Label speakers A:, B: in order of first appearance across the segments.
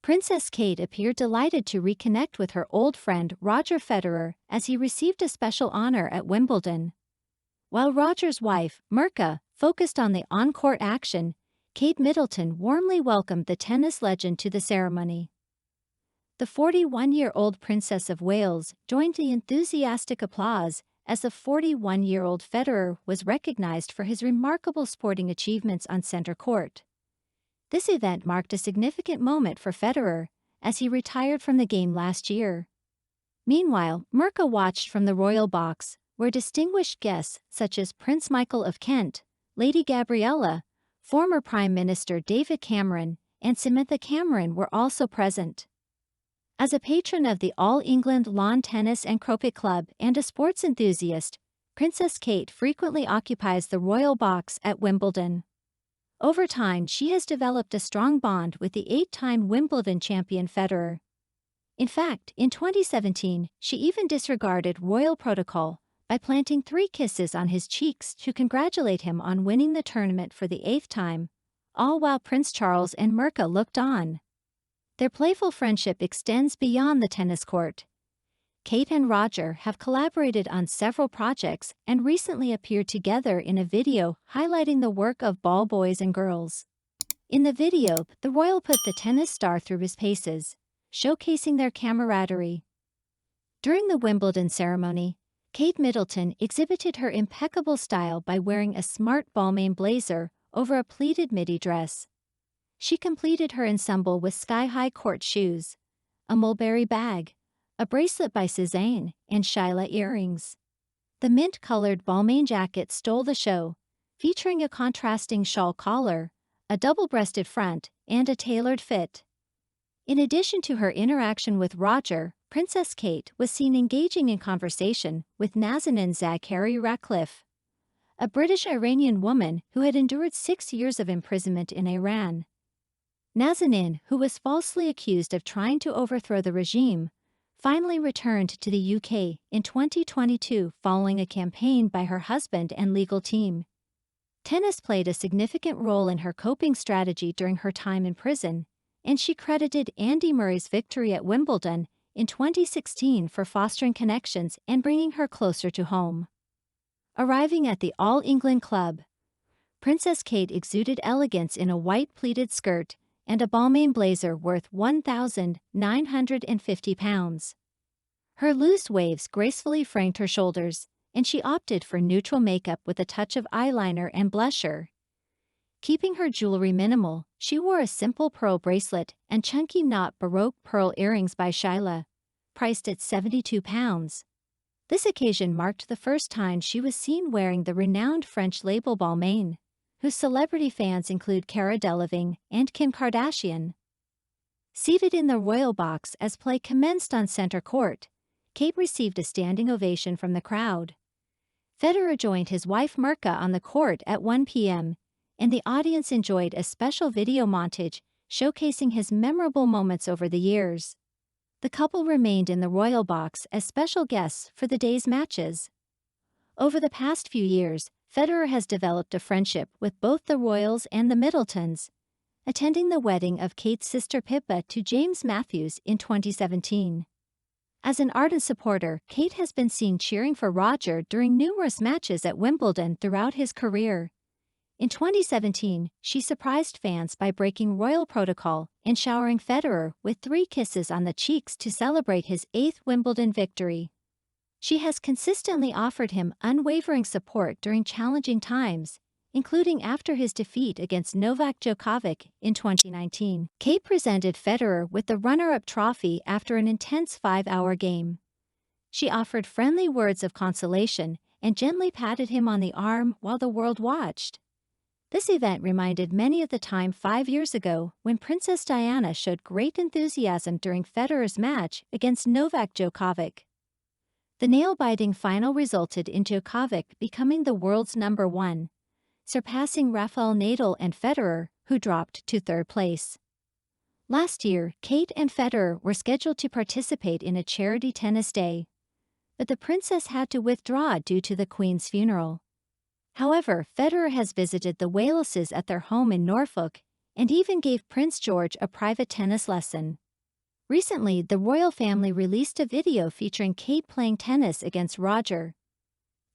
A: Princess Kate appeared delighted to reconnect with her old friend Roger Federer as he received a special honor at Wimbledon. While Roger's wife, Mirka, focused on the on-court action, Kate Middleton warmly welcomed the tennis legend to the ceremony. The 41-year-old Princess of Wales joined the enthusiastic applause as the 41-year-old Federer was recognized for his remarkable sporting achievements on center court. This event marked a significant moment for Federer, as he retired from the game last year. Meanwhile, Mirka watched from the royal box, where distinguished guests such as Prince Michael of Kent, Lady Gabriella, former Prime Minister David Cameron, and Samantha Cameron were also present. As a patron of the All England Lawn Tennis and Croquet Club and a sports enthusiast, Princess Kate frequently occupies the royal box at Wimbledon. Over time, she has developed a strong bond with the 8-time Wimbledon champion Federer. In fact, in 2017, she even disregarded royal protocol by planting 3 kisses on his cheeks to congratulate him on winning the tournament for the 8th time, all while Prince Charles and Mirka looked on. Their playful friendship extends beyond the tennis court. Kate and Roger have collaborated on several projects and recently appeared together in a video highlighting the work of ball boys and girls. In the video, the royal put the tennis star through his paces, showcasing their camaraderie. During the Wimbledon ceremony, Kate Middleton exhibited her impeccable style by wearing a smart Balmain blazer over a pleated midi dress. She completed her ensemble with sky-high court shoes, a mulberry bag, a bracelet by Cézanne, and Sheila earrings. The mint-colored Balmain jacket stole the show, featuring a contrasting shawl collar, a double-breasted front, and a tailored fit. In addition to her interaction with Roger, Princess Kate was seen engaging in conversation with Nazanin Zaghari-Ratcliffe, a British-Iranian woman who had endured 6 years of imprisonment in Iran. Nazanin, who was falsely accused of trying to overthrow the regime, finally returned to the UK in 2022 following a campaign by her husband and legal team. Tennis played a significant role in her coping strategy during her time in prison, and she credited Andy Murray's victory at Wimbledon in 2016 for fostering connections and bringing her closer to home. Arriving at the All England Club, Princess Kate exuded elegance in a white pleated skirt and a Balmain blazer worth £1,950. Her loose waves gracefully framed her shoulders, and she opted for neutral makeup with a touch of eyeliner and blusher. Keeping her jewelry minimal, she wore a simple pearl bracelet and chunky knot Baroque pearl earrings by Sheila, priced at £72. This occasion marked the first time she was seen wearing the renowned French label Balmain, whose celebrity fans include Cara Delevingne and Kim Kardashian. Seated in the royal box as play commenced on center court, Kate received a standing ovation from the crowd. Federer joined his wife Mirka on the court at 1 p.m., and the audience enjoyed a special video montage showcasing his memorable moments over the years. The couple remained in the royal box as special guests for the day's matches. Over the past few years, Federer has developed a friendship with both the royals and the Middletons, attending the wedding of Kate's sister Pippa to James Matthews in 2017. As an ardent supporter, Kate has been seen cheering for Roger during numerous matches at Wimbledon throughout his career. In 2017, she surprised fans by breaking royal protocol and showering Federer with 3 kisses on the cheeks to celebrate his 8th Wimbledon victory. She has consistently offered him unwavering support during challenging times, including after his defeat against Novak Djokovic in 2019. Kate presented Federer with the runner-up trophy after an intense 5-hour game. She offered friendly words of consolation and gently patted him on the arm while the world watched. This event reminded many of the time 5 years ago when Princess Diana showed great enthusiasm during Federer's match against Novak Djokovic. The nail-biting final resulted in Djokovic becoming the world's #1, surpassing Rafael Nadal and Federer, who dropped to 3rd place. Last year, Kate and Federer were scheduled to participate in a charity tennis day, but the princess had to withdraw due to the Queen's funeral. However, Federer has visited the Waleses at their home in Norfolk and even gave Prince George a private tennis lesson. Recently, the royal family released a video featuring Kate playing tennis against Roger.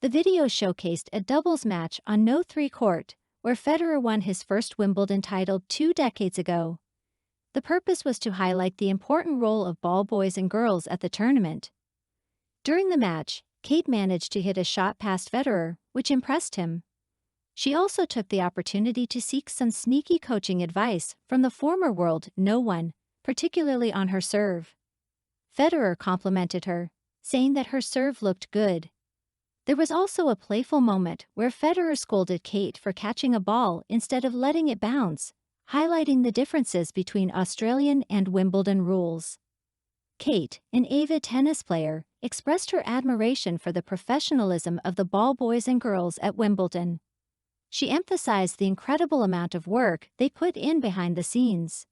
A: The video showcased a doubles match on no-3 court, where Federer won his first Wimbledon title 2 decades ago. The purpose was to highlight the important role of ball boys and girls at the tournament. During the match, Kate managed to hit a shot past Federer, which impressed him. She also took the opportunity to seek some sneaky coaching advice from the former world no-one, particularly on her serve. Federer complimented her, saying that her serve looked good. There was also a playful moment where Federer scolded Kate for catching a ball instead of letting it bounce, highlighting the differences between Australian and Wimbledon rules. Kate, an avid tennis player, expressed her admiration for the professionalism of the ball boys and girls at Wimbledon. She emphasized the incredible amount of work they put in behind the scenes.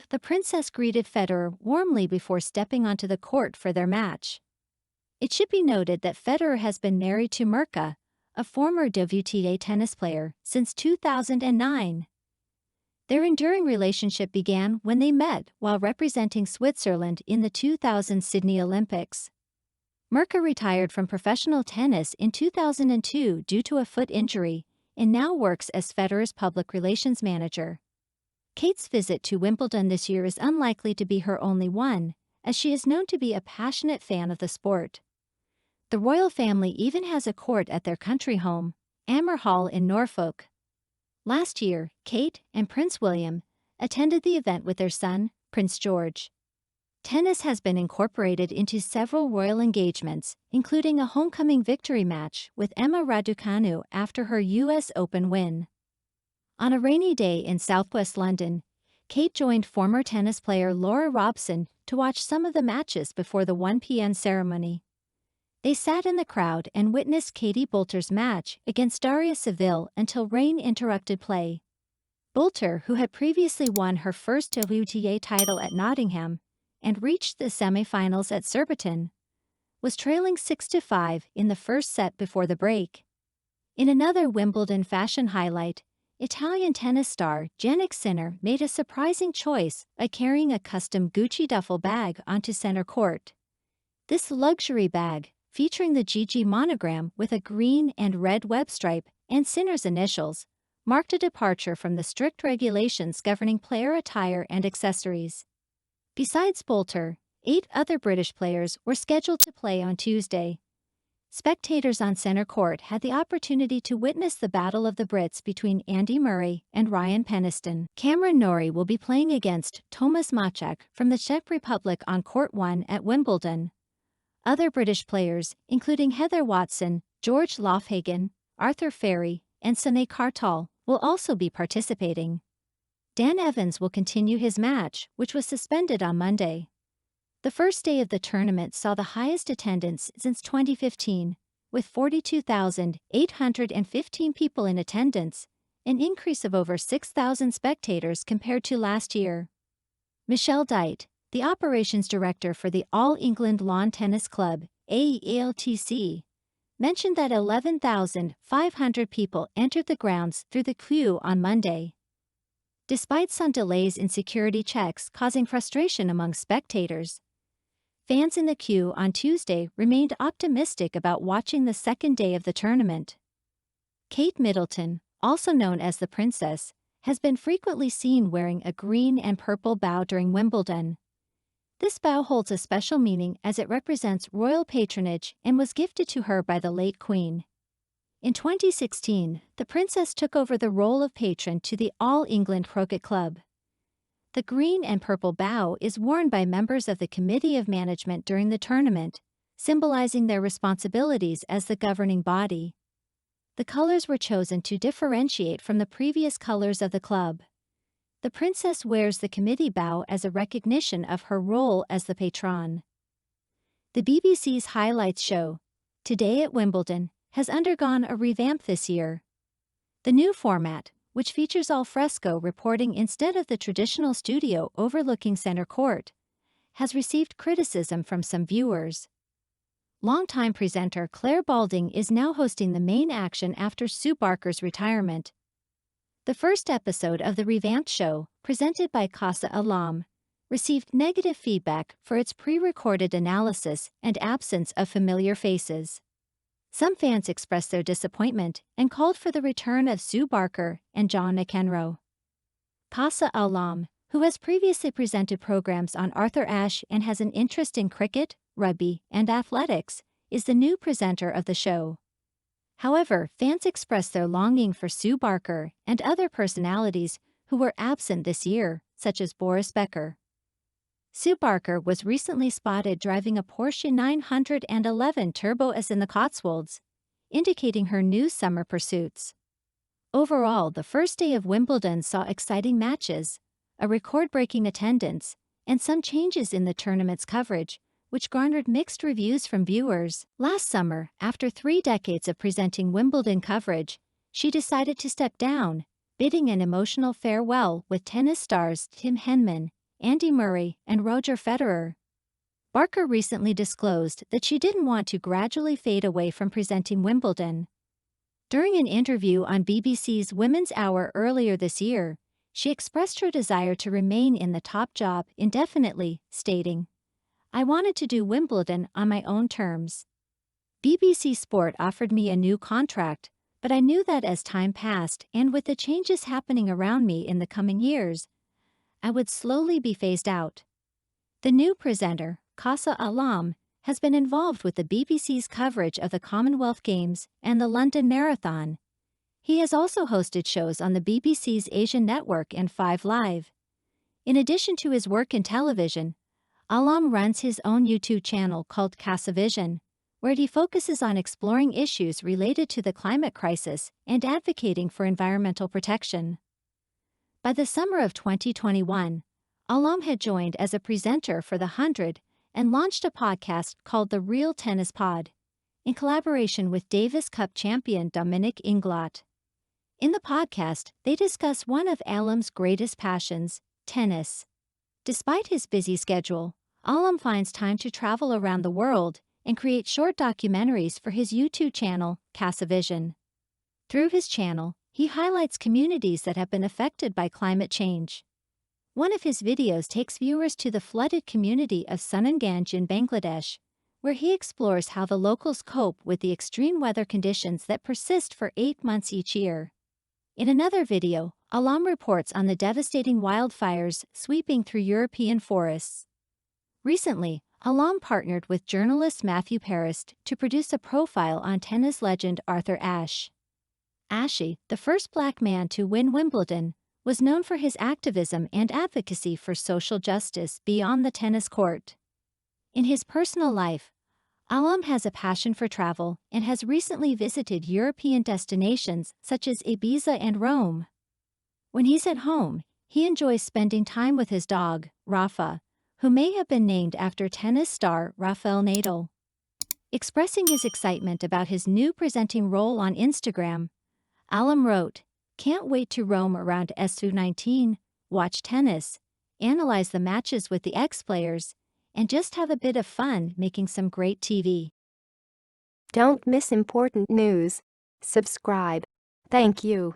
A: The princess greeted Federer warmly before stepping onto the court for their match. It should be noted that Federer has been married to Mirka, a former WTA tennis player, since 2009. Their enduring relationship began when they met while representing Switzerland in the 2000 Sydney Olympics. Mirka retired from professional tennis in 2002 due to a foot injury and now works as Federer's public relations manager. Kate's visit to Wimbledon this year is unlikely to be her only one, as she is known to be a passionate fan of the sport. The royal family even has a court at their country home, Amer Hall in Norfolk. Last year, Kate and Prince William attended the event with their son, Prince George. Tennis has been incorporated into several royal engagements, including a homecoming victory match with Emma Raducanu after her US Open win. On a rainy day in southwest London, Kate joined former tennis player Laura Robson to watch some of the matches before the 1 p.m. ceremony. They sat in the crowd and witnessed Katie Boulter's match against Daria Saville until rain interrupted play. Boulter, who had previously won her first WTA title at Nottingham and reached the semi-finals at Surbiton, was trailing 6-5 in the first set before the break. In another Wimbledon fashion highlight, Italian tennis star Jannik Sinner made a surprising choice by carrying a custom Gucci duffel bag onto center court. This luxury bag, featuring the GG monogram with a green and red web stripe and Sinner's initials, marked a departure from the strict regulations governing player attire and accessories. Besides Boulter, 8 other British players were scheduled to play on Tuesday. Spectators on center court had the opportunity to witness the Battle of the Brits between Andy Murray and Ryan Peniston. Cameron Norrie will be playing against Tomas Maček from the Czech Republic on Court 1 at Wimbledon. Other British players, including Heather Watson, George Lofhagen, Arthur Ferry, and Sane Kartal, will also be participating. Dan Evans will continue his match, which was suspended on Monday. The first day of the tournament saw the highest attendance since 2015, with 42,815 people in attendance, an increase of over 6,000 spectators compared to last year. Michelle Dite, the operations director for the All England Lawn Tennis Club, AELTC, mentioned that 11,500 people entered the grounds through the queue on Monday. Despite some delays in security checks causing frustration among spectators, fans in the queue on Tuesday remained optimistic about watching the second day of the tournament. Kate Middleton, also known as the Princess, has been frequently seen wearing a green and purple bow during Wimbledon. This bow holds a special meaning as it represents royal patronage and was gifted to her by the late Queen. In 2016, the princess took over the role of patron to the All England Croquet Club. The green and purple bow is worn by members of the Committee of Management during the tournament, symbolizing their responsibilities as the governing body. The colors were chosen to differentiate from the previous colors of the club. The princess wears the committee bow as a recognition of her role as the patron. The BBC's highlights show, Today at Wimbledon, has undergone a revamp this year. The new format, which features al fresco reporting instead of the traditional studio overlooking center court, has received criticism from some viewers. Longtime presenter Claire Balding is now hosting the main action after Sue Barker's retirement. The first episode of the revamped show, presented by Casa Alam, received negative feedback for its pre-recorded analysis and absence of familiar faces. Some fans expressed their disappointment and called for the return of Sue Barker and John McEnroe. Casa Alam, who has previously presented programs on Arthur Ashe and has an interest in cricket, rugby, and athletics, is the new presenter of the show. However, fans expressed their longing for Sue Barker and other personalities who were absent this year, such as Boris Becker. Sue Barker was recently spotted driving a Porsche 911 Turbo S in the Cotswolds, indicating her new summer pursuits. Overall, the first day of Wimbledon saw exciting matches, a record-breaking attendance, and some changes in the tournament's coverage, which garnered mixed reviews from viewers. Last summer, after 3 decades of presenting Wimbledon coverage, she decided to step down, bidding an emotional farewell with tennis stars Tim Henman, Andy Murray, and Roger Federer. Barker recently disclosed that she didn't want to gradually fade away from presenting Wimbledon. During an interview on BBC's Women's Hour earlier this year, she expressed her desire to remain in the top job indefinitely, stating, "I wanted to do Wimbledon on my own terms. BBC Sport offered me a new contract, but I knew that as time passed and with the changes happening around me in the coming years, I would slowly be phased out." The new presenter, Casa Alam, has been involved with the BBC's coverage of the Commonwealth Games and the London Marathon. He has also hosted shows on the BBC's Asian Network and 5 Live. In addition to his work in television, Alam runs his own YouTube channel called CasaVision, where he focuses on exploring issues related to the climate crisis and advocating for environmental protection. By the summer of 2021, Alam had joined as a presenter for The 100 and launched a podcast called The Real Tennis Pod, in collaboration with Davis Cup champion Dominic Inglot. In the podcast, they discuss one of Alam's greatest passions, tennis. Despite his busy schedule, Alam finds time to travel around the world and create short documentaries for his YouTube channel, CasaVision. Through his channel, he highlights communities that have been affected by climate change. One of his videos takes viewers to the flooded community of Sunamganj in Bangladesh, where he explores how the locals cope with the extreme weather conditions that persist for 8 months each year. In another video, Alam reports on the devastating wildfires sweeping through European forests. Recently, Alam partnered with journalist Matthew Paris to produce a profile on tennis legend Arthur Ashe. Ashe, the first black man to win Wimbledon, was known for his activism and advocacy for social justice beyond the tennis court. In his personal life, Alam has a passion for travel and has recently visited European destinations such as Ibiza and Rome. When he's at home, he enjoys spending time with his dog, Rafa, who may have been named after tennis star Rafael Nadal. Expressing his excitement about his new presenting role on Instagram, Alam wrote, "Can't wait to roam around SU19, watch tennis, analyze the matches with the ex-players, and just have a bit of fun making some great TV."
B: Don't miss important news. Subscribe. Thank you.